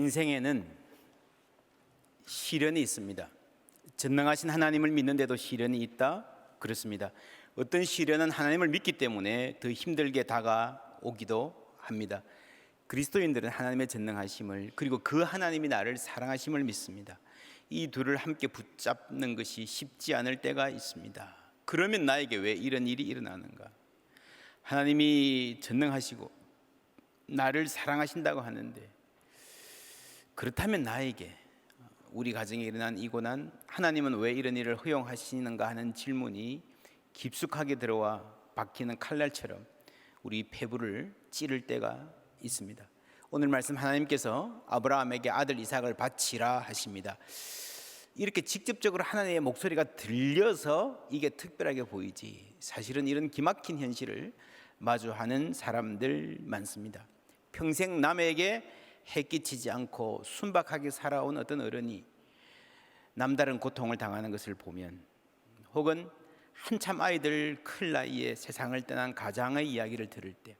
인생에는 시련이 있습니다. 전능하신 하나님을 믿는데도 시련이 있다? 그렇습니다. 어떤 시련은 하나님을 믿기 때문에 더 힘들게 다가오기도 합니다. 그리스도인들은 하나님의 전능하심을, 그리고 그 하나님이 나를 사랑하심을 믿습니다. 이 둘을 함께 붙잡는 것이 쉽지 않을 때가 있습니다. 그러면 나에게 왜 이런 일이 일어나는가? 하나님이 전능하시고 나를 사랑하신다고 하는데, 그렇다면 나에게, 우리 가정에 일어난 이 고난, 하나님은 왜 이런 일을 허용하시는가 하는 질문이 깊숙하게 들어와 박히는 칼날처럼 우리 폐부를 찌를 때가 있습니다. 오늘 말씀, 하나님께서 아브라함에게 아들 이삭을 바치라 하십니다. 이렇게 직접적으로 하나님의 목소리가 들려서 이게 특별하게 보이지, 사실은 이런 기막힌 현실을 마주하는 사람들 많습니다. 평생 남에게 해끼치지 않고 순박하게 살아온 어떤 어른이 남다른 고통을 당하는 것을 보면, 혹은 한참 아이들 클 나이에 세상을 떠난 가장의 이야기를 들을 때,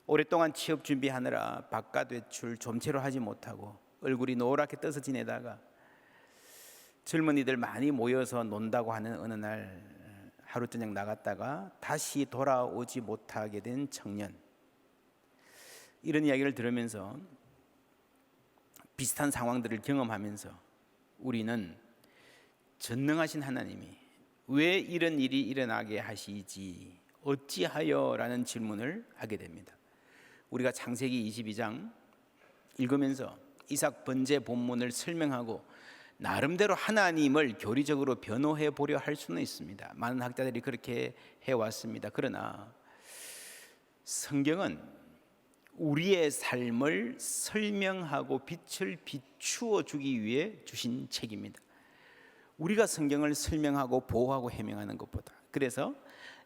오랫동안 취업 준비하느라 바깥 외출 좀채로 하지 못하고 얼굴이 노랗게 떠서 지내다가 젊은이들 많이 모여서 논다고 하는 어느 날 하루 저녁 나갔다가 다시 돌아오지 못하게 된 청년, 이런 이야기를 들으면서 비슷한 상황들을 경험하면서 우리는 전능하신 하나님이 왜 이런 일이 일어나게 하시지, 어찌하여? 라는 질문을 하게 됩니다. 우리가 창세기 22장 읽으면서 이삭 번제 본문을 설명하고 나름대로 하나님을 교리적으로 변호해 보려 할 수는 있습니다. 많은 학자들이 그렇게 해왔습니다. 그러나 성경은 우리의 삶을 설명하고 빛을 비추어 주기 위해 주신 책입니다. 우리가 성경을 설명하고 보호하고 해명하는 것보다, 그래서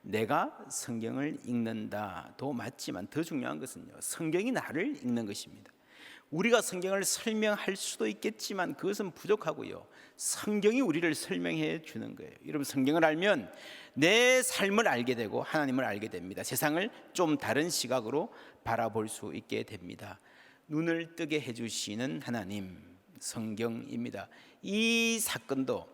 내가 성경을 읽는다도 맞지만 더 중요한 것은요, 성경이 나를 읽는 것입니다. 우리가 성경을 설명할 수도 있겠지만 그것은 부족하고요, 성경이 우리를 설명해 주는 거예요. 여러분, 성경을 알면 내 삶을 알게 되고 하나님을 알게 됩니다. 세상을 좀 다른 시각으로 바라볼 수 있게 됩니다. 눈을 뜨게 해주시는 하나님, 성경입니다. 이 사건도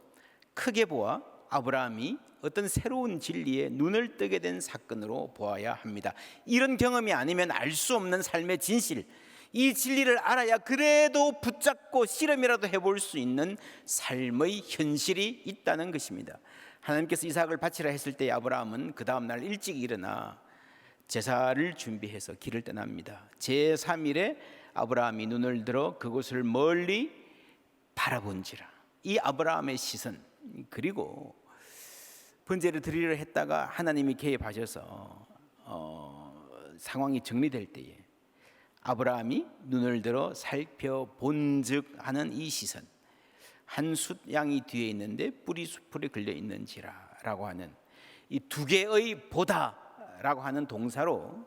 크게 보아 아브라함이 어떤 새로운 진리에 눈을 뜨게 된 사건으로 보아야 합니다. 이런 경험이 아니면 알 수 없는 삶의 진실, 이 진리를 알아야 그래도 붙잡고 실험이라도 해볼 수 있는 삶의 현실이 있다는 것입니다. 하나님께서 이삭을 바치라 했을 때 아브라함은 그 다음 날 일찍 일어나 제사를 준비해서 길을 떠납니다. 제3일에 아브라함이 눈을 들어 그곳을 멀리 바라본지라. 이 아브라함의 시선, 그리고 번제를 드리려 했다가 하나님이 개입하셔서 상황이 정리될 때에 아브라함이 눈을 들어 살펴본즉 하는 이 시선, 한 숫 양이 뒤에 있는데 뿌리 수풀에 걸려 있는지라 라고 하는 이 두 개의 보다 라고 하는 동사로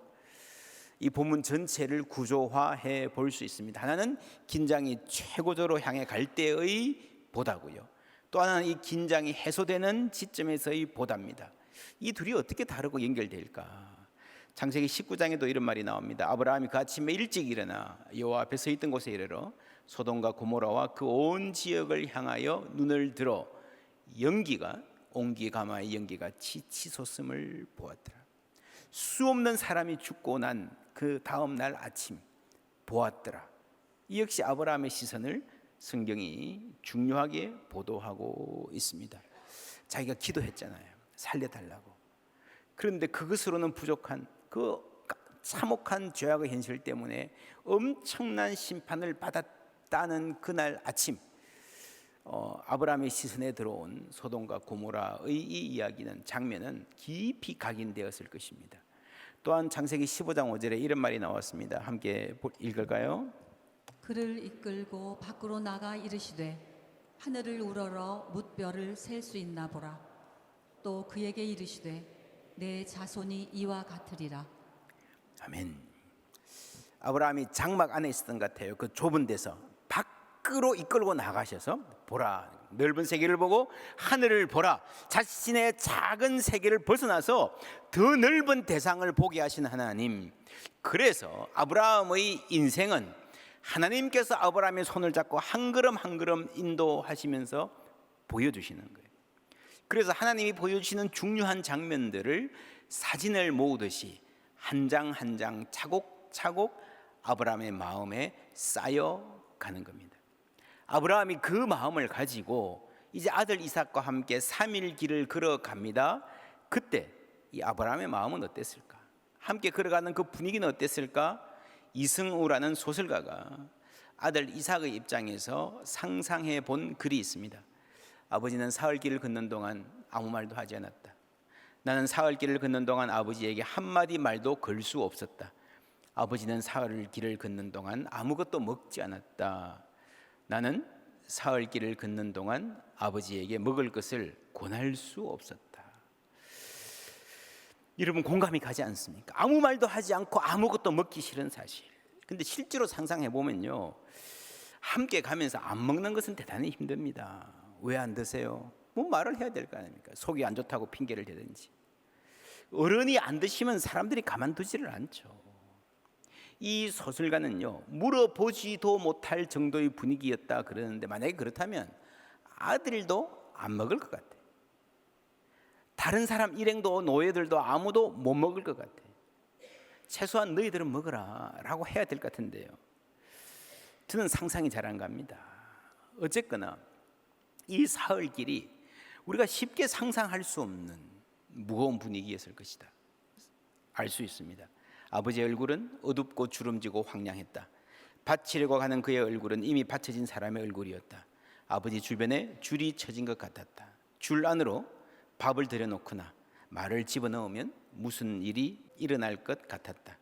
이 본문 전체를 구조화해 볼 수 있습니다. 하나는 긴장이 최고조로 향해 갈 때의 보다고요, 또 하나는 이 긴장이 해소되는 지점에서의 보답니다. 이 둘이 어떻게 다르고 연결될까? 창세기 19장에도 이런 말이 나옵니다. 아브라함이 그 아침에 일찍 일어나 여호와 앞에 서 있던 곳에 이르러 소돔과 고모라와 그 온 지역을 향하여 눈을 들어 연기가, 옹기가마의 연기가 치솟음을 보았더라. 수없는 사람이 죽고 난 그 다음 날 아침 보았더라. 이 역시 아브라함의 시선을 성경이 중요하게 보도하고 있습니다. 자기가 기도했잖아요, 살려달라고. 그런데 그것으로는 부족한 그 참혹한 죄악의 현실 때문에 엄청난 심판을 받았다는 그날 아침, 아브라함의 시선에 들어온 소돔과 고모라의 이 이야기는, 장면은 깊이 각인되었을 것입니다. 또한 창세기 15장 5절에 이런 말이 나왔습니다. 함께 읽을까요? 그를 이끌고 밖으로 나가 이르시되 하늘을 우러러 뭇별을 셀 수 있나 보라. 또 그에게 이르시되 내 자손이 이와 같으리라. 아멘. 아브라함이 장막 안에 있었던 것 같아요. 그 좁은 데서 밖으로 이끌고 나가셔서 보라, 넓은 세계를 보고 하늘을 보라. 자신의 작은 세계를 벗어나서 더 넓은 대상을 보게 하신 하나님. 그래서 아브라함의 인생은 하나님께서 아브라함의 손을 잡고 한 걸음 한 걸음 인도하시면서 보여주시는 거예요. 그래서 하나님이 보여주시는 중요한 장면들을 사진을 모으듯이 한 장 한 장 차곡차곡 아브라함의 마음에 쌓여가는 겁니다. 아브라함이 그 마음을 가지고 이제 아들 이삭과 함께 3일 길을 걸어갑니다. 그때 이 아브라함의 마음은 어땠을까? 함께 걸어가는 그 분위기는 어땠을까? 이승우라는 소설가가 아들 이삭의 입장에서 상상해 본 글이 있습니다. 아버지는 사흘 길을 걷는 동안 아무 말도 하지 않았다. 나는 사흘 길을 걷는 동안 아버지에게 한마디 말도 걸 수 없었다. 아버지는 사흘 길을 걷는 동안 아무것도 먹지 않았다. 나는 사흘 길을 걷는 동안 아버지에게 먹을 것을 권할 수 없었다. 여러분 공감이 가지 않습니까? 아무 말도 하지 않고 아무것도 먹기 싫은 사실. 근데 실제로 상상해 보면요, 함께 가면서 안 먹는 것은 대단히 힘듭니다. 왜 안 드세요? 뭐 말을 해야 될 거 아닙니까? 속이 안 좋다고 핑계를 대든지. 어른이 안 드시면 사람들이 가만두지를 않죠. 이 소설가는요, 물어보지도 못할 정도의 분위기였다 그러는데, 만약에 그렇다면 아들도 안 먹을 것 같아. 다른 사람 일행도 노예들도 아무도 못 먹을 것 같아. 최소한 너희들은 먹어라 라고 해야 될 것 같은데요, 저는 상상이 잘 안 갑니다. 어쨌거나 이 사흘 길이 우리가 쉽게 상상할 수 없는 무거운 분위기였을 것이다 알 수 있습니다. 아버지의 얼굴은 어둡고 주름지고 황량했다. 바치려고 가는 그의 얼굴은 이미 받쳐진 사람의 얼굴이었다. 아버지 주변에 줄이 쳐진 것 같았다. 줄 안으로 밥을 들여놓거나 말을 집어넣으면 무슨 일이 일어날 것 같았다.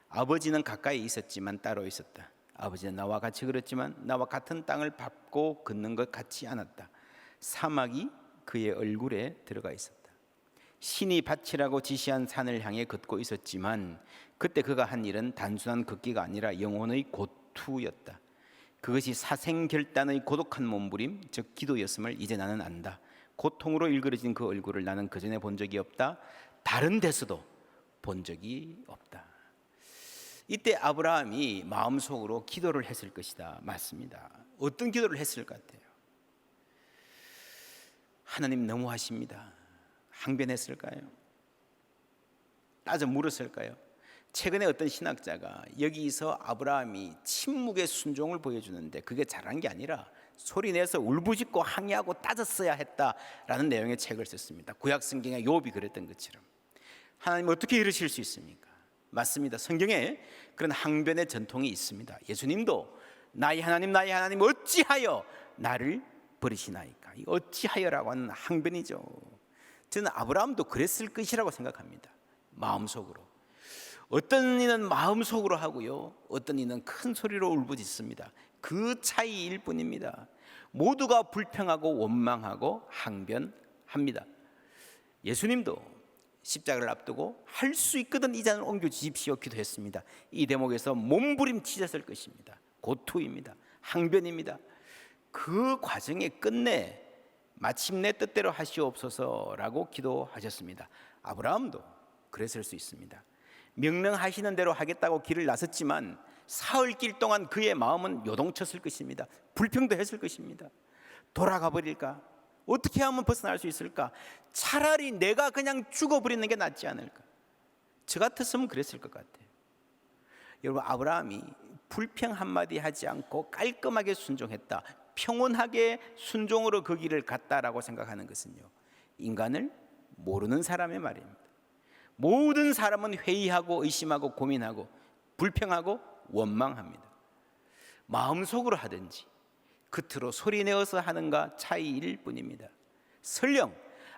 아버지는 가까이 있었지만 따로 있었다. 아버지는 나와 같이 걸었지만 나와 같은 땅을 밟고 걷는 것 같지 않았다. 사막이 그의 얼굴에 들어가 있었다. 신이 바치라고 지시한 산을 향해 걷고 있었지만 그때 그가 한 일은 단순한 걷기가 아니라 영혼의 고투였다. 그것이 사생결단의 고독한 몸부림, 즉 기도였음을 이제 나는 안다. 고통으로 일그러진 그 얼굴을 나는 그전에 본 적이 없다. 다른 데서도 본 적이 없다. 이때 아브라함이 마음속으로 기도를 했을 것이다. 맞습니다. 어떤 기도를 했을 것 같아요? 하나님 너무하십니다. 항변했을까요? 따져 물었을까요? 최근에 어떤 신학자가 여기서 아브라함이 침묵의 순종을 보여주는데 그게 잘한 게 아니라 소리내서 울부짖고 항의하고 따졌어야 했다라는 내용의 책을 썼습니다. 구약 성경에 욥이 그랬던 것처럼. 하나님 어떻게 이러실 수 있습니까? 맞습니다. 성경에 그런 항변의 전통이 있습니다. 예수님도 나의 하나님 어찌하여 나를 버리시나이까? 이 어찌하여라고 하는 항변이죠. 저는 아브라함도 그랬을 것이라고 생각합니다. 마음속으로. 어떤 이는 마음속으로 하고요, 어떤 이는 큰 소리로 울부짖습니다. 그 차이일 뿐입니다. 모두가 불평하고 원망하고 항변합니다. 예수님도 십자가를 앞두고 할 수 있거든 이 잔을 옮겨 주십시오 기도했습니다. 이 대목에서 몸부림치셨을 것입니다. 고투입니다. 항변입니다. 그 과정의 끝내 마침내 뜻대로 하시옵소서라고 기도하셨습니다. 아브라함도 그랬을 수 있습니다. 명령하시는 대로 하겠다고 길을 나섰지만 사흘 길 동안 그의 마음은 요동쳤을 것입니다. 불평도 했을 것입니다. 돌아가 버릴까? 어떻게 하면 벗어날 수 있을까? 차라리 내가 그냥 죽어버리는 게 낫지 않을까? 저 같았으면 그랬을 것 같아요. 여러분, 아브라함이 불평 한마디 하지 않고 깔끔하게 순종했다, 평온하게 순종으로 그 길을 갔다라고 생각하는 것은요, 인간을 모르는 사람의 말입니다. 모든 사람은 회의하고 의심하고 고민하고 불평하고 원망합니다. 마음속으로 하든지 겉으로 소리내어서 하는가 차이일 뿐입니다. 설령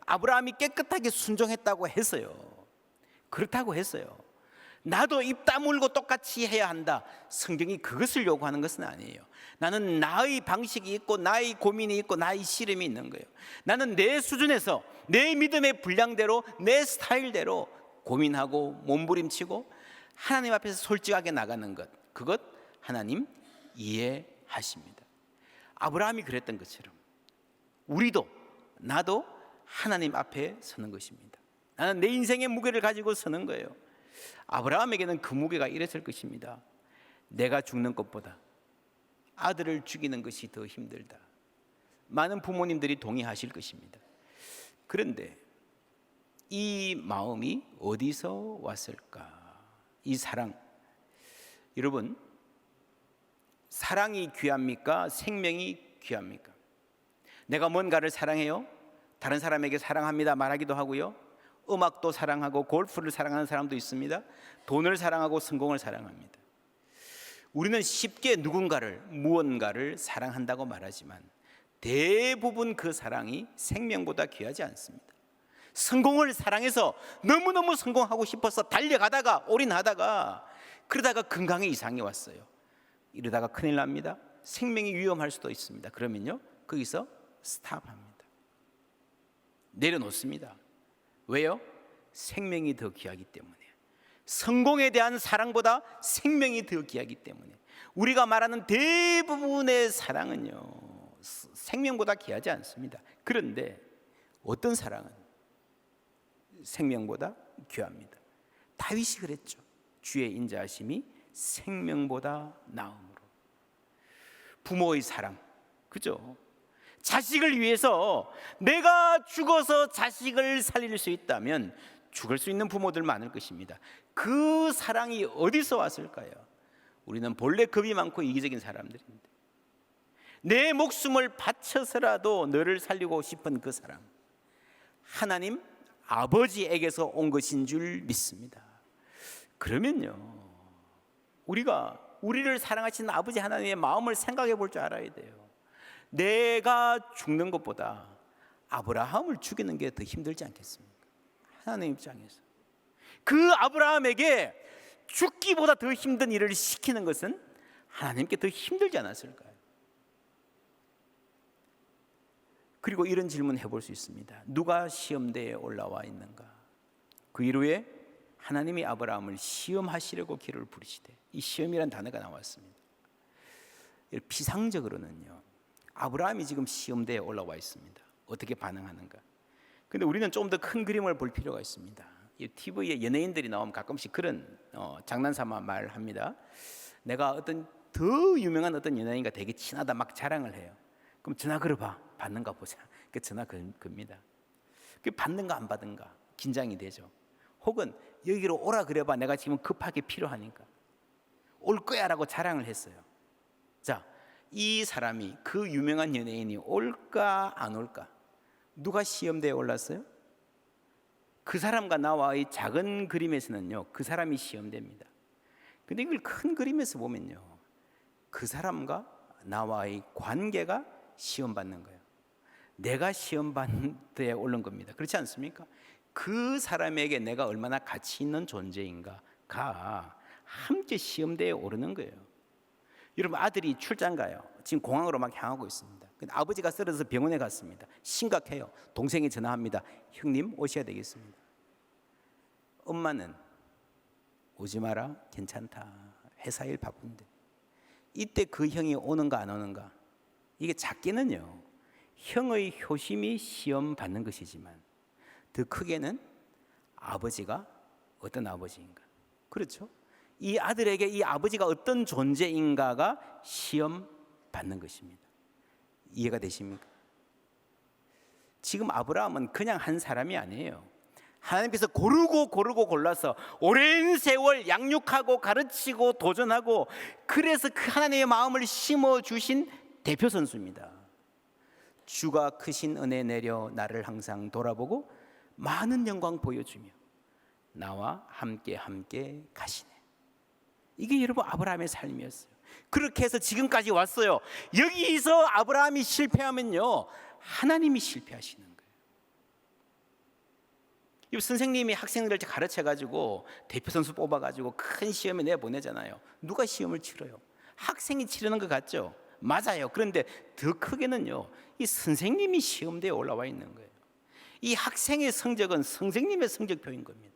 아브라함이 깨끗하게 순종했다고 해서요, 그렇다고 해서요, 나도 입 다물고 똑같이 해야 한다, 성경이 그것을 요구하는 것은 아니에요. 나는 나의 방식이 있고 나의 고민이 있고 나의 씨름이 있는 거예요. 나는 내 수준에서 내 믿음의 분량대로 내 스타일대로 고민하고 몸부림치고 하나님 앞에서 솔직하게 나가는 것, 그것 하나님 이해하십니다. 아브라함이 그랬던 것처럼 우리도, 나도 하나님 앞에 서는 것입니다. 나는 내 인생의 무게를 가지고 서는 거예요. 아브라함에게는 그 무게가 이랬을 것입니다. 내가 죽는 것보다 아들을 죽이는 것이 더 힘들다. 많은 부모님들이 동의하실 것입니다. 그런데 이 마음이 어디서 왔을까? 이 사랑, 여러분, 사랑이 귀합니까? 생명이 귀합니까? 내가 뭔가를 사랑해요? 다른 사람에게 사랑합니다 말하기도 하고요, 음악도 사랑하고 골프를 사랑하는 사람도 있습니다. 돈을 사랑하고 성공을 사랑합니다. 우리는 쉽게 누군가를, 무언가를 사랑한다고 말하지만 대부분 그 사랑이 생명보다 귀하지 않습니다. 성공을 사랑해서 너무너무 성공하고 싶어서 달려가다가 올인하다가 그러다가 건강에 이상이 왔어요. 이러다가 큰일 납니다. 생명이 위험할 수도 있습니다. 그러면요, 거기서 스탑합니다. 내려놓습니다. 왜요? 생명이 더 귀하기 때문에. 성공에 대한 사랑보다 생명이 더 귀하기 때문에. 우리가 말하는 대부분의 사랑은요, 생명보다 귀하지 않습니다. 그런데 어떤 사랑은 생명보다 귀합니다. 다윗이 그랬죠. 주의 인자하심이 생명보다 나음으로. 부모의 사랑, 그죠? 자식을 위해서 내가 죽어서 자식을 살릴 수 있다면 죽을 수 있는 부모들 많을 것입니다. 그 사랑이 어디서 왔을까요? 우리는 본래 겁이 많고 이기적인 사람들인데 내 목숨을 바쳐서라도 너를 살리고 싶은 그 사랑, 하나님 아버지에게서 온 것인 줄 믿습니다. 그러면요, 우리가 우리를 사랑하시는 아버지 하나님의 마음을 생각해 볼 줄 알아야 돼요. 내가 죽는 것보다 아브라함을 죽이는 게 더 힘들지 않겠습니까? 하나님 입장에서 그 아브라함에게 죽기보다 더 힘든 일을 시키는 것은 하나님께 더 힘들지 않았을까요? 그리고 이런 질문 해볼 수 있습니다. 누가 시험대에 올라와 있는가? 그 이후에 하나님이 아브라함을 시험하시려고 기를 부르시되, 이 시험이라는 단어가 나왔습니다. 피상적으로는요, 아브라함이 지금 시험대에 올라와 있습니다. 어떻게 반응하는가? 근데 우리는 좀 더 큰 그림을 볼 필요가 있습니다. 이 TV에 연예인들이 나오면 가끔씩 그런 장난삼아 말합니다. 내가 어떤 더 유명한 어떤 연예인과 되게 친하다 막 자랑을 해요. 그럼 전화 걸어봐, 받는가 보자. 그 전화 겁니다. 그 받는가 안 받는가 긴장이 되죠. 혹은 여기로 오라 그래봐, 내가 지금 급하게 필요하니까 올 거야라고 자랑을 했어요. 자, 이 사람이, 그 유명한 연예인이 올까 안 올까? 누가 시험대에 올랐어요? 그 사람과 나와의 작은 그림에서는요, 그 사람이 시험됩니다. 근데 이걸 큰 그림에서 보면요, 그 사람과 나와의 관계가 시험받는 거예요. 내가 시험받는 데에 오른 겁니다. 그렇지 않습니까? 그 사람에게 내가 얼마나 가치 있는 존재인가가 함께 시험대에 오르는 거예요. 여러분, 아들이 출장 가요. 지금 공항으로 막 향하고 있습니다. 근데 아버지가 쓰러져서 병원에 갔습니다. 심각해요. 동생이 전화합니다. 형님 오셔야 되겠습니다. 엄마는 오지 마라, 괜찮다, 회사 일 바쁜데. 이때 그 형이 오는가 안 오는가, 이게 작게는요, 형의 효심이 시험 받는 것이지만 더 크게는 아버지가 어떤 아버지인가, 그렇죠? 이 아들에게 이 아버지가 어떤 존재인가가 시험 받는 것입니다. 이해가 되십니까? 지금 아브라함은 그냥 한 사람이 아니에요. 하나님께서 고르고 골라서 오랜 세월 양육하고 가르치고 도전하고, 그래서 그 하나님의 마음을 심어주신 대표 선수입니다. 주가 크신 은혜 내려 나를 항상 돌아보고 많은 영광 보여주며 나와 함께 가시네. 이게 여러분 아브라함의 삶이었어요. 그렇게 해서 지금까지 왔어요. 여기서 아브라함이 실패하면요, 하나님이 실패하시는 거예요. 이 선생님이 학생들을 가르쳐가지고 대표 선수 뽑아가지고 큰 시험에 내보내잖아요. 누가 시험을 치러요? 학생이 치르는 것 같죠? 맞아요. 그런데 더 크게는요, 이 선생님이 시험대에 올라와 있는 거예요. 이 학생의 성적은 선생님의 성적표인 겁니다.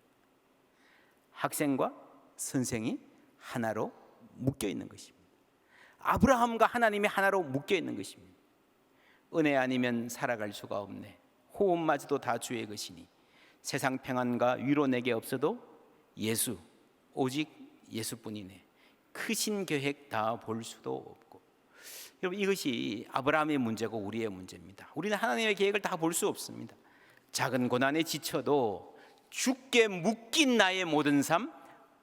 학생과 선생이 하나로 묶여 있는 것입니다. 아브라함과 하나님이 하나로 묶여 있는 것입니다. 은혜 아니면 살아갈 수가 없네. 호흡마저도 다 주의 것이니 세상 평안과 위로 내게 없어도 예수, 오직 예수뿐이네. 크신 계획 다 볼 수도 없고. 여러분, 이것이 아브라함의 문제고 우리의 문제입니다. 우리는 하나님의 계획을 다 볼 수 없습니다. 작은 고난에 지쳐도 죽게 묶인 나의 모든 삶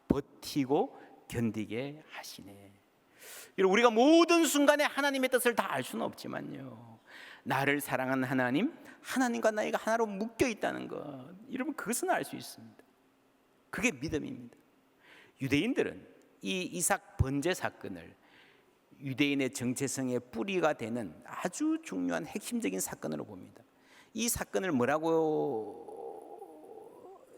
버티고 견디게 하시네. 여러분, 우리가 모든 순간에 하나님의 뜻을 다 알 수는 없지만요, 나를 사랑하는 하나님, 하나님과 나이가 하나로 묶여 있다는 것, 여러분, 그것은 알 수 있습니다. 그게 믿음입니다. 유대인들은 이 이삭 번제 사건을 유대인의 정체성의 뿌리가 되는 아주 중요한 핵심적인 사건으로 봅니다. 이 사건을 뭐라고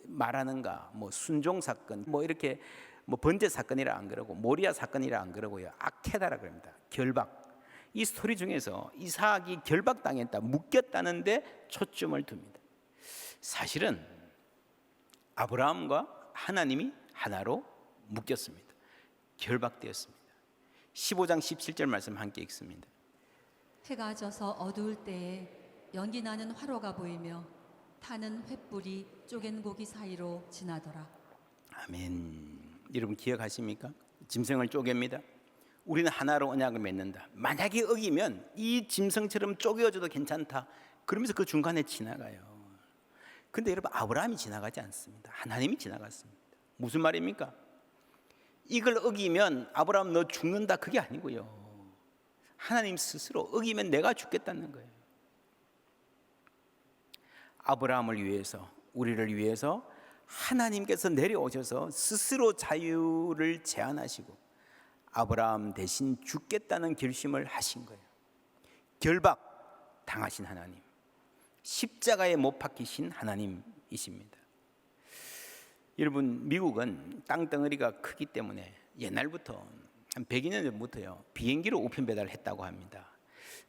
말하는가? 뭐 순종 사건, 뭐 이렇게 뭐 번제 사건이라 안 그러고 모리아 사건이라 안 그러고요, 아케다라 그럽니다. 결박. 이 스토리 중에서 이삭이 결박당했다, 묶였다는데 초점을 둡니다. 사실은 아브라함과 하나님이 하나로 묶였습니다. 결박되었습니다. 15장 17절 말씀 함께 읽습니다. 해가 져서 어두울 때에 연기 나는 화로가 보이며 타는 횃불이 쪼갠 고기 사이로 지나더라. 아멘. 여러분 기억하십니까? 짐승을 쪼갭니다. 우리는 하나로 언약을 맺는다. 만약에 어기면 이 짐승처럼 쪼개어져도 괜찮다, 그러면서 그 중간에 지나가요. 근데 여러분, 아브라함이 지나가지 않습니다. 하나님이 지나갔습니다. 무슨 말입니까? 이걸 어기면 아브라함 너 죽는다, 그게 아니고요, 하나님 스스로 어기면 내가 죽겠다는 거예요. 아브라함을 위해서, 우리를 위해서 하나님께서 내려오셔서 스스로 자유를 제한하시고 아브라함 대신 죽겠다는 결심을 하신 거예요. 결박 당하신 하나님, 십자가에 못 박히신 하나님이십니다. 여러분, 미국은 땅덩어리가 크기 때문에 옛날부터 한 100여 년 전부터요, 비행기로 우편 배달을 했다고 합니다.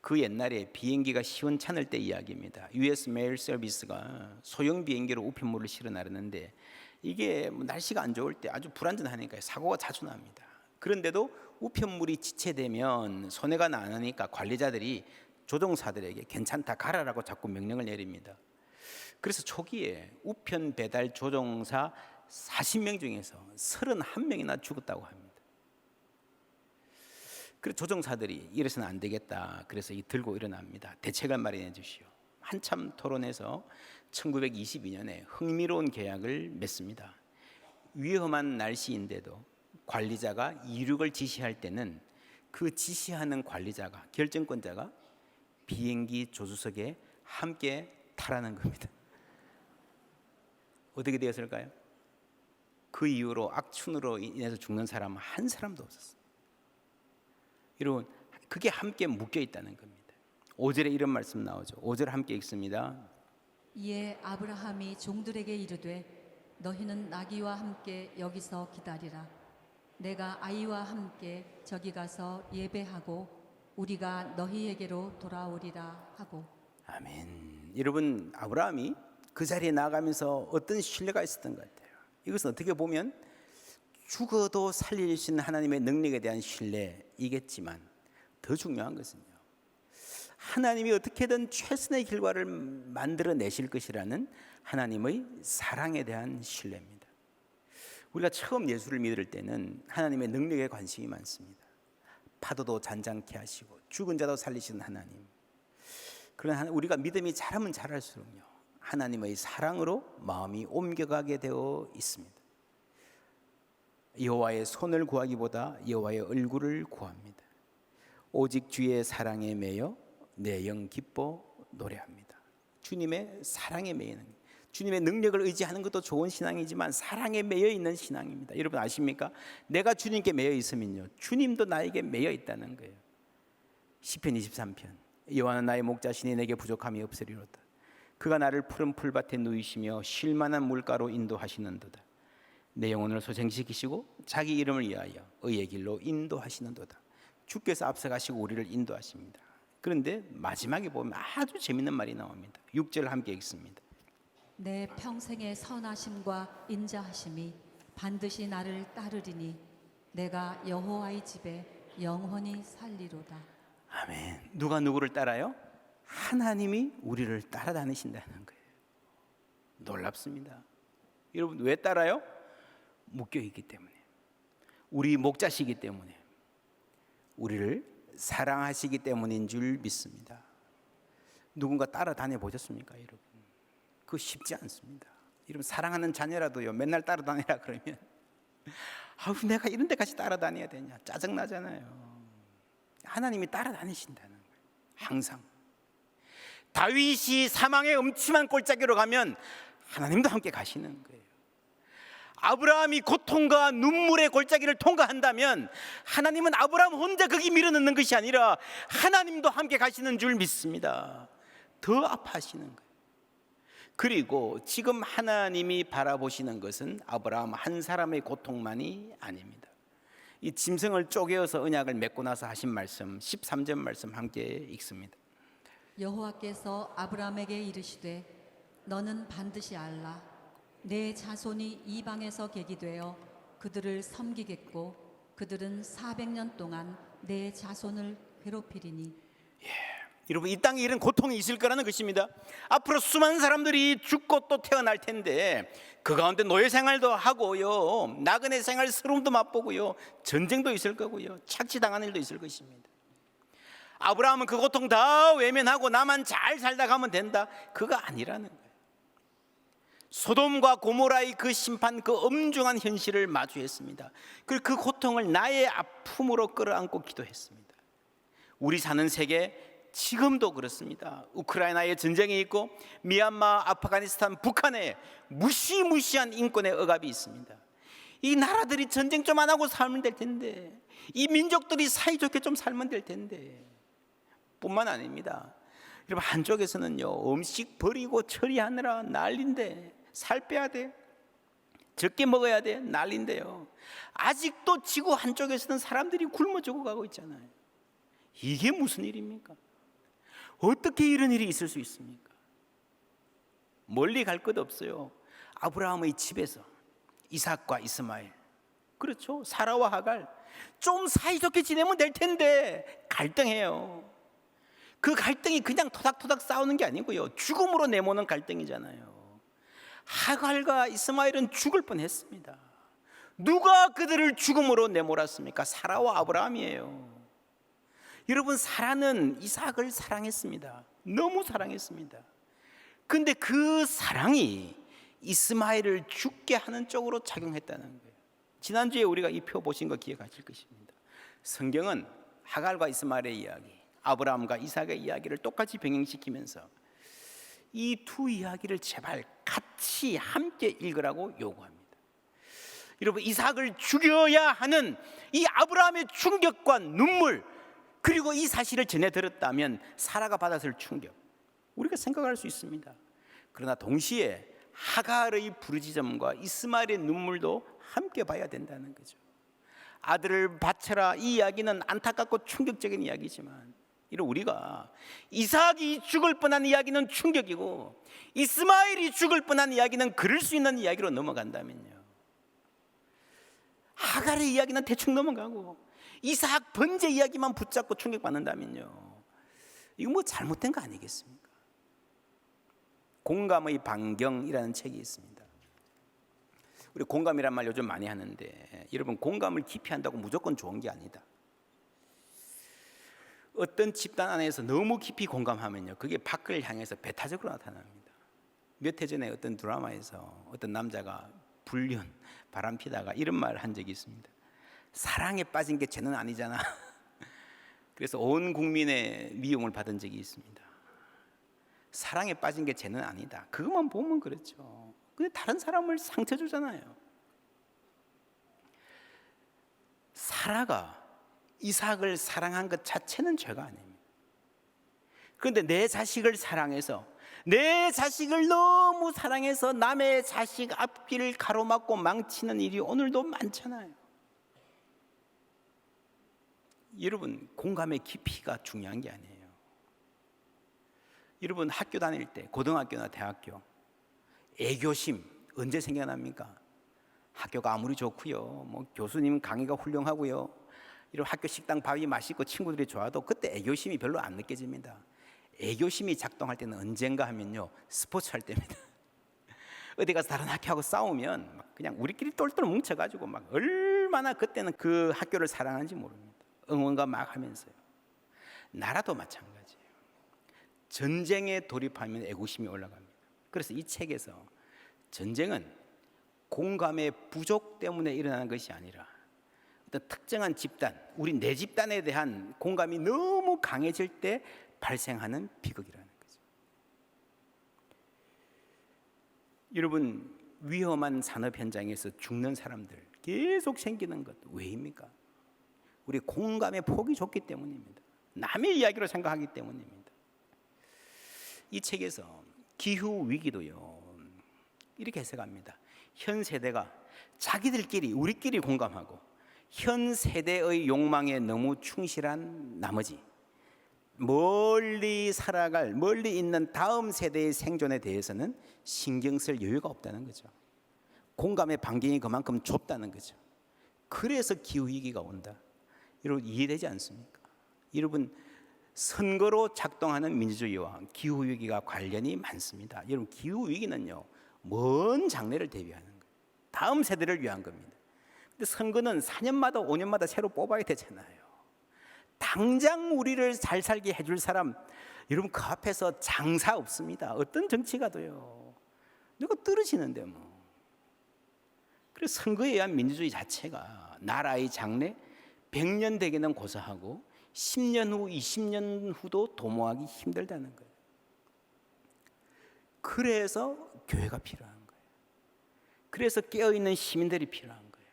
그 옛날에 비행기가 시원찮을 때 이야기입니다. US 메일 서비스가 소형 비행기로 우편물을 실어 나르는데 이게 뭐 날씨가 안 좋을 때 아주 불안전하니까 사고가 자주 납니다. 그런데도 우편물이 지체되면 손해가 나니까 관리자들이 조종사들에게 괜찮다, 가라라고 자꾸 명령을 내립니다. 그래서 초기에 우편 배달 조종사 40명 중에서 31명이나 죽었다고 합니다. 그래서 조종사들이 이래서는 안 되겠다, 그래서 들고 일어납니다. 대책을 마련해 주시오. 한참 토론해서 1922년에 흥미로운 계약을 맺습니다. 위험한 날씨인데도 관리자가 이륙을 지시할 때는 그 지시하는 관리자가, 결정권자가 비행기 조수석에 함께 타라는 겁니다. 어떻게 되었을까요? 그 이후로 악춘으로 인해서 죽는 사람은 한 사람도 없었어요. 여러분, 그게 함께 묶여 있다는 겁니다. 5절에 이런 말씀 나오죠. 5절 함께 읽습니다. 이에 아브라함이 종들에게 이르되 너희는 나귀와 함께 여기서 기다리라. 내가 아이와 함께 저기 가서 예배하고 우리가 너희에게로 돌아오리라 하고. 아멘. 여러분, 아브라함이 그 자리에 나가면서 어떤 신뢰가 있었던 것 같아요. 이것은 어떻게 보면 죽어도 살리신 하나님의 능력에 대한 신뢰이겠지만 더 중요한 것은요, 하나님이 어떻게든 최선의 결과를 만들어내실 것이라는 하나님의 사랑에 대한 신뢰입니다. 우리가 처음 예수를 믿을 때는 하나님의 능력에 관심이 많습니다. 파도도 잔잔케 하시고 죽은 자도 살리시는 하나님. 그러나 우리가 믿음이 자라면 자랄수록요, 하나님의 사랑으로 마음이 옮겨가게 되어 있습니다. 여호와의 손을 구하기보다 여호와의 얼굴을 구합니다. 오직 주의 사랑에 매여 내 영 기뻐 노래합니다. 주님의 사랑에 매이는, 주님의 능력을 의지하는 것도 좋은 신앙이지만 사랑에 매여 있는 신앙입니다. 여러분 아십니까? 내가 주님께 매여 있으면요, 주님도 나에게 매여 있다는 거예요. 시편 23편, 여호와는 나의 목자시니 내게 부족함이 없으리로다. 그가 나를 푸른 풀밭에 누이시며 쉴만한 물가로 인도하시는도다. 내 영혼을 소생시키시고 자기 이름을 위하여 의의 길로 인도하시는도다. 주께서 앞서가시고 우리를 인도하십니다. 그런데 마지막에 보면 아주 재밌는 말이 나옵니다. 6절 함께 읽습니다. 내 평생의 선하심과 인자하심이 반드시 나를 따르리니 내가 여호와의 집에 영원히 살리로다. 아멘. 누가 누구를 따라요? 하나님이 우리를 따라다니신다는 거예요. 놀랍습니다. 여러분, 왜 따라요? 묶여 있기 때문에, 우리 목자시기 때문에, 우리를 사랑하시기 때문인 줄 믿습니다. 누군가 따라다녀 보셨습니까, 여러분? 그거 쉽지 않습니다. 여러분, 사랑하는 자녀라도요, 맨날 따라다니라 그러면 아우, 내가 이런 데까지 따라다녀야 되냐, 짜증나잖아요. 하나님이 따라다니신다는 거예요, 항상. 다윗이 사망의 음침한 골짜기로 가면 하나님도 함께 가시는 거예요. 아브라함이 고통과 눈물의 골짜기를 통과한다면 하나님은 아브라함 혼자 거기 밀어넣는 것이 아니라 하나님도 함께 가시는 줄 믿습니다. 더 아파하시는 거예요. 그리고 지금 하나님이 바라보시는 것은 아브라함 한 사람의 고통만이 아닙니다. 이 짐승을 쪼개어서 언약을 맺고 나서 하신 말씀 13절 말씀 함께 읽습니다. 여호와께서 아브라함에게 이르시되 너는 반드시 알라 내 자손이 이방에서 객이 되어 그들을 섬기겠고 그들은 400년 동안 내 자손을 괴롭히리니. 여러분, 이 땅에 이런 고통이 있을 거라는 것입니다. 앞으로 수많은 사람들이 죽고 또 태어날 텐데 그 가운데 노예 생활도 하고요, 나그네 생활 서름도 맛보고요, 전쟁도 있을 거고요, 착취당하는 일도 있을 것입니다. 아브라함은 그 고통 다 외면하고 나만 잘 살다 가면 된다, 그거 아니라는 거예요. 소돔과 고모라의 그 심판, 그 엄중한 현실을 마주했습니다. 그리고 그 고통을 나의 아픔으로 끌어안고 기도했습니다. 우리 사는 세계 지금도 그렇습니다. 우크라이나에 전쟁이 있고 미얀마, 아프가니스탄, 북한에 무시무시한 인권의 억압이 있습니다. 이 나라들이 전쟁 좀 안 하고 살면 될 텐데, 이 민족들이 사이좋게 좀 살면 될 텐데, 뿐만 아닙니다. 여러분, 한쪽에서는요, 음식 버리고 처리하느라 난린데, 살 빼야 돼, 적게 먹어야 돼, 난린데요, 아직도 지구 한쪽에서는 사람들이 굶어 죽어가고 있잖아요. 이게 무슨 일입니까? 어떻게 이런 일이 있을 수 있습니까? 멀리 갈 것 없어요. 아브라함의 집에서 이삭과 이스마엘, 그렇죠, 사라와 하갈, 좀 사이좋게 지내면 될 텐데 갈등해요. 그 갈등이 그냥 토닥토닥 싸우는 게 아니고요, 죽음으로 내모는 갈등이잖아요. 하갈과 이스마엘은 죽을 뻔했습니다. 누가 그들을 죽음으로 내몰았습니까? 사라와 아브라함이에요. 여러분, 사라는 이삭을 사랑했습니다. 너무 사랑했습니다. 근데 그 사랑이 이스마엘을 죽게 하는 쪽으로 작용했다는 거예요. 지난주에 우리가 이 표 보신 거 기억하실 것입니다. 성경은 하갈과 이스마엘의 이야기, 아브라함과 이삭의 이야기를 똑같이 병행시키면서 이 두 이야기를 제발 같이 함께 읽으라고 요구합니다. 여러분, 이삭을 죽여야 하는 이 아브라함의 충격과 눈물, 그리고 이 사실을 전해 들었다면 사라가 받았을 충격, 우리가 생각할 수 있습니다. 그러나 동시에 하갈의 부르짖음과 이스마엘의 눈물도 함께 봐야 된다는 거죠. 아들을 바쳐라, 이 이야기는 안타깝고 충격적인 이야기지만, 이런 우리가 이삭이 죽을 뻔한 이야기는 충격이고 이스마엘이 죽을 뻔한 이야기는 그럴 수 있는 이야기로 넘어간다면요, 하갈의 이야기는 대충 넘어가고 이삭 번제 이야기만 붙잡고 충격받는다면요, 이거 뭐 잘못된 거 아니겠습니까? 공감의 반경이라는 책이 있습니다. 우리 공감이란 말 요즘 많이 하는데, 여러분, 공감을 깊이 한다고 무조건 좋은 게 아니다. 어떤 집단 안에서 너무 깊이 공감하면요, 그게 밖을 향해서 배타적으로 나타납니다. 몇 해 전에 어떤 드라마에서 어떤 남자가 불륜, 바람 피다가 이런 말을 한 적이 있습니다. 사랑에 빠진 게 죄는 아니잖아. 그래서 온 국민의 미움을 받은 적이 있습니다. 사랑에 빠진 게 죄는 아니다, 그것만 보면 그렇죠. 근데 다른 사람을 상처 주잖아요. 사라가 이삭을 사랑한 것 자체는 죄가 아닙니다. 그런데 내 자식을 사랑해서, 내 자식을 너무 사랑해서 남의 자식 앞길을 가로막고 망치는 일이 오늘도 많잖아요. 여러분, 공감의 깊이가 중요한 게 아니에요. 여러분, 학교 다닐 때, 고등학교나 대학교, 애교심 언제 생겨납니까? 학교가 아무리 좋고요, 뭐 교수님 강의가 훌륭하고요, 이런 학교 식당 밥이 맛있고 친구들이 좋아도 그때 애교심이 별로 안 느껴집니다. 애교심이 작동할 때는 언젠가 하면요, 스포츠 할 때입니다. 어디 가서 다른 학교하고 싸우면 막 그냥 우리끼리 똘똘 뭉쳐가지고 막 얼마나 그때는 그 학교를 사랑하는지 모릅니다. 응원가 막 하면서요. 나라도 마찬가지예요. 전쟁에 돌입하면 애국심이 올라갑니다. 그래서 이 책에서 전쟁은 공감의 부족 때문에 일어나는 것이 아니라 어떤 특정한 집단, 우리 내 집단에 대한 공감이 너무 강해질 때 발생하는 비극이라는 거죠. 여러분, 위험한 산업 현장에서 죽는 사람들 계속 생기는 것 왜입니까? 우리 공감의 폭이 좁기 때문입니다. 남의 이야기로 생각하기 때문입니다. 이 책에서 기후 위기도요, 이렇게 해석합니다. 현 세대가 자기들끼리 우리끼리 공감하고 현 세대의 욕망에 너무 충실한 나머지 멀리 살아갈, 멀리 있는 다음 세대의 생존에 대해서는 신경 쓸 여유가 없다는 거죠. 공감의 반경이 그만큼 좁다는 거죠. 그래서 기후위기가 온다. 여러분, 이해되지 않습니까? 여러분, 선거로 작동하는 민주주의와 기후위기가 관련이 많습니다. 여러분, 기후위기는요, 먼 장래를 대비하는 거예요. 다음 세대를 위한 겁니다. 근데 선거는 4년마다 5년마다 새로 뽑아야 되잖아요. 당장 우리를 잘 살게 해줄 사람, 여러분, 그 앞에서 장사 없습니다. 어떤 정치가 돼요. 누가 떨어지는데 뭐. 그래서 선거에 의한 민주주의 자체가 나라의 장래 100년 되기는 고사하고 10년 후, 20년 후도 도모하기 힘들다는 거예요. 그래서 교회가 필요한 거예요. 그래서 깨어있는 시민들이 필요한 거예요.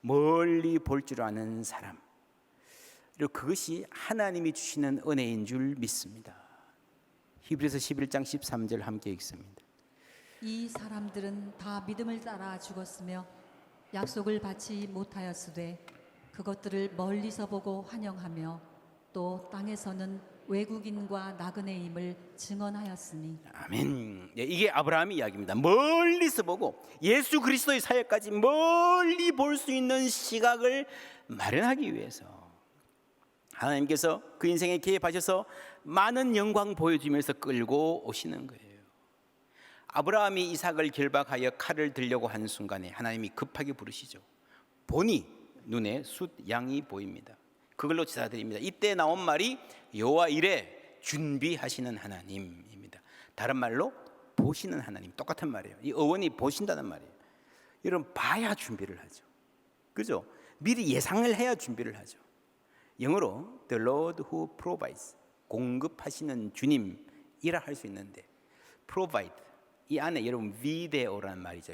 멀리 볼 줄 아는 사람. 그리고 그것이 하나님이 주시는 은혜인 줄 믿습니다. 히브리서 11장 13절 함께 읽습니다. 이 사람들은 다 믿음을 따라 죽었으며 약속을 받지 못하였으되 그것들을 멀리서 보고 환영하며 또 땅에서는 외국인과 나그네임을 증언하였으니. 아멘. 이게 아브라함의 이야기입니다. 멀리서 보고 예수 그리스도의 사역까지 멀리 볼 수 있는 시각을 마련하기 위해서 하나님께서 그 인생에 개입하셔서 많은 영광 보여주면서 끌고 오시는 거예요. 아브라함이 이삭을 결박하여 칼을 들려고 한 순간에 하나님이 급하게 부르시죠. 보니 눈에 숫 양이 보입니다. 그걸로 지사드립니다. 이때 나온 말이 여호와 이레 준비하시는 하나님입니다. 다른 말로 보시는 하나님, 똑같은 말이에요. 이 어원이 보신다는 말이에요. 여러분, 봐야 준비를 하죠. 그죠? 미리 예상을 해야 준비를 하죠. 영어로 The Lord who provides, 공급하시는 주님이라 할 수 있는데 provide, 이 안에 여러분 비데오라는 말이죠.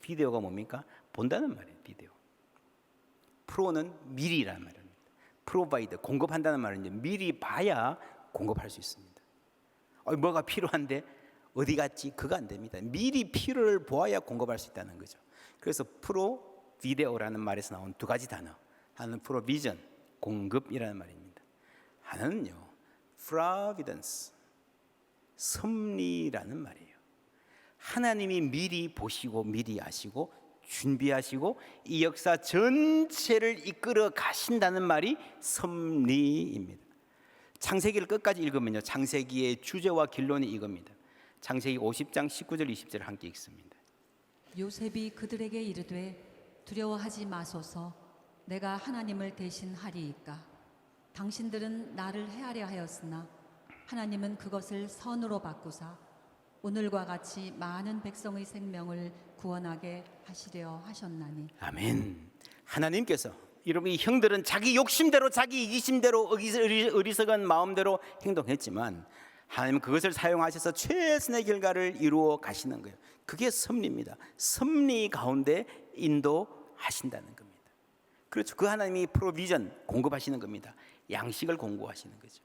비데오가 뭡니까? 본다는 말이에요. 비데오. 프로는 미리라는 말입니다. 프로바이더, 공급한다는 말은 미리 봐야 공급할 수 있습니다. 뭐가 필요한데 어디 갔지? 그거 안 됩니다. 미리 필요를 보아야 공급할 수 있다는 거죠. 그래서 프로비데오라는 말에서 나온 두 가지 단어, 하나는 프로비전, 공급이라는 말입니다. 하나는요, 프로비던스, 섭리라는 말이에요. 하나님이 미리 보시고 미리 아시고 준비하시고 이 역사 전체를 이끌어 가신다는 말이 섭리입니다. 창세기를 끝까지 읽으면요, 창세기의 주제와 결론이 이겁니다. 창세기 50장 19절 20절 함께 읽습니다. 요셉이 그들에게 이르되 두려워하지 마소서, 내가 하나님을 대신하리이까. 당신들은 나를 해하려 하였으나 하나님은 그것을 선으로 바꾸사 오늘과 같이 많은 백성의 생명을 구원하게 하시려 하셨나니. 아멘. 하나님께서, 여러분이 형들은 자기 욕심대로, 자기 이기심대로, 어리석은 마음대로 행동했지만 하나님은 그것을 사용하셔서 최선의 결과를 이루어 가시는 거예요. 그게 섭리입니다. 섭리 가운데 인도하신다는 겁니다. 그렇죠. 그 하나님이 프로비전, 공급하시는 겁니다. 양식을 공급하시는 거죠.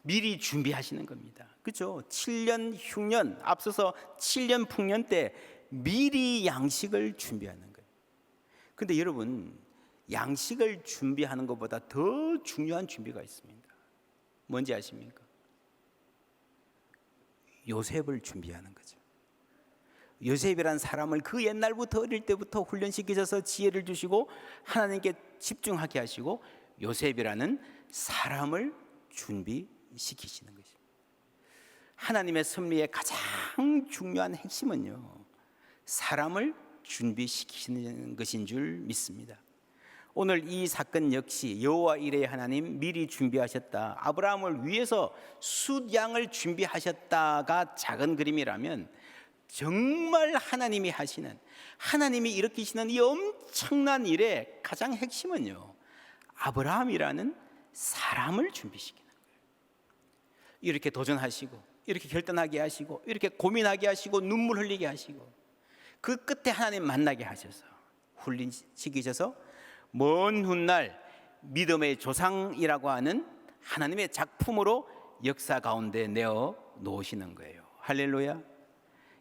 미리 준비하시는 겁니다. 그렇죠. 7년 흉년, 앞서서 7년 풍년 때 미리 양식을 준비하는 거예요. 그런데 여러분, 양식을 준비하는 것보다 더 중요한 준비가 있습니다. 뭔지 아십니까? 요셉을 준비하는 거죠. 요셉이란 사람을 그 옛날부터, 어릴 때부터 훈련시키셔서 지혜를 주시고 하나님께 집중하게 하시고 요셉이라는 사람을 준비시키시는 것입니다. 하나님의 섭리의 가장 중요한 핵심은요, 사람을 준비시키시는 것인 줄 믿습니다. 오늘 이 사건 역시 여호와 이레의 하나님 미리 준비하셨다, 아브라함을 위해서 숫양을 준비하셨다가 작은 그림이라면, 정말 하나님이 하시는, 하나님이 일으키시는 이 엄청난 일의 가장 핵심은요, 아브라함이라는 사람을 준비시키는 거예요. 이렇게 도전하시고, 이렇게 결단하게 하시고, 이렇게 고민하게 하시고, 눈물 흘리게 하시고, 그 끝에 하나님 만나게 하셔서 훈련시키셔서 먼 훗날 믿음의 조상이라고 하는 하나님의 작품으로 역사 가운데 내어 놓으시는 거예요. 할렐루야.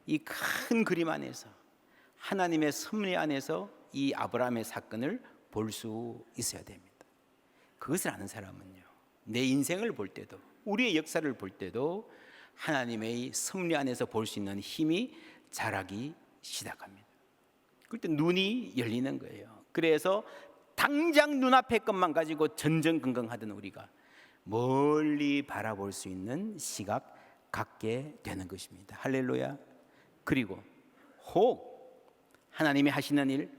이 큰 그림 안에서, 하나님의 섭리 안에서 이 아브라함의 사건을 볼 수 있어야 됩니다. 그것을 아는 사람은요, 내 인생을 볼 때도, 우리의 역사를 볼 때도 하나님의 섭리 안에서 볼 수 있는 힘이 자라기 시작합니다. 그때 눈이 열리는 거예요. 그래서 당장 눈앞의 것만 가지고 전전긍긍하던 우리가 멀리 바라볼 수 있는 시각 갖게 되는 것입니다. 할렐루야. 그리고 혹 하나님이 하시는 일,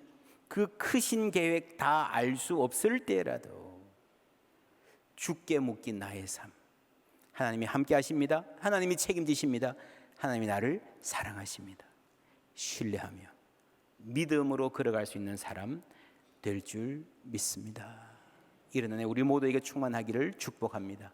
그 크신 계획 다 알 수 없을 때라도 죽게 묶인 나의 삶, 하나님이 함께 하십니다. 하나님이 책임지십니다. 하나님이 나를 사랑하십니다. 신뢰하며 믿음으로 걸어갈 수 있는 사람 될 줄 믿습니다. 이런 은혜 우리 모두에게 충만하기를 축복합니다.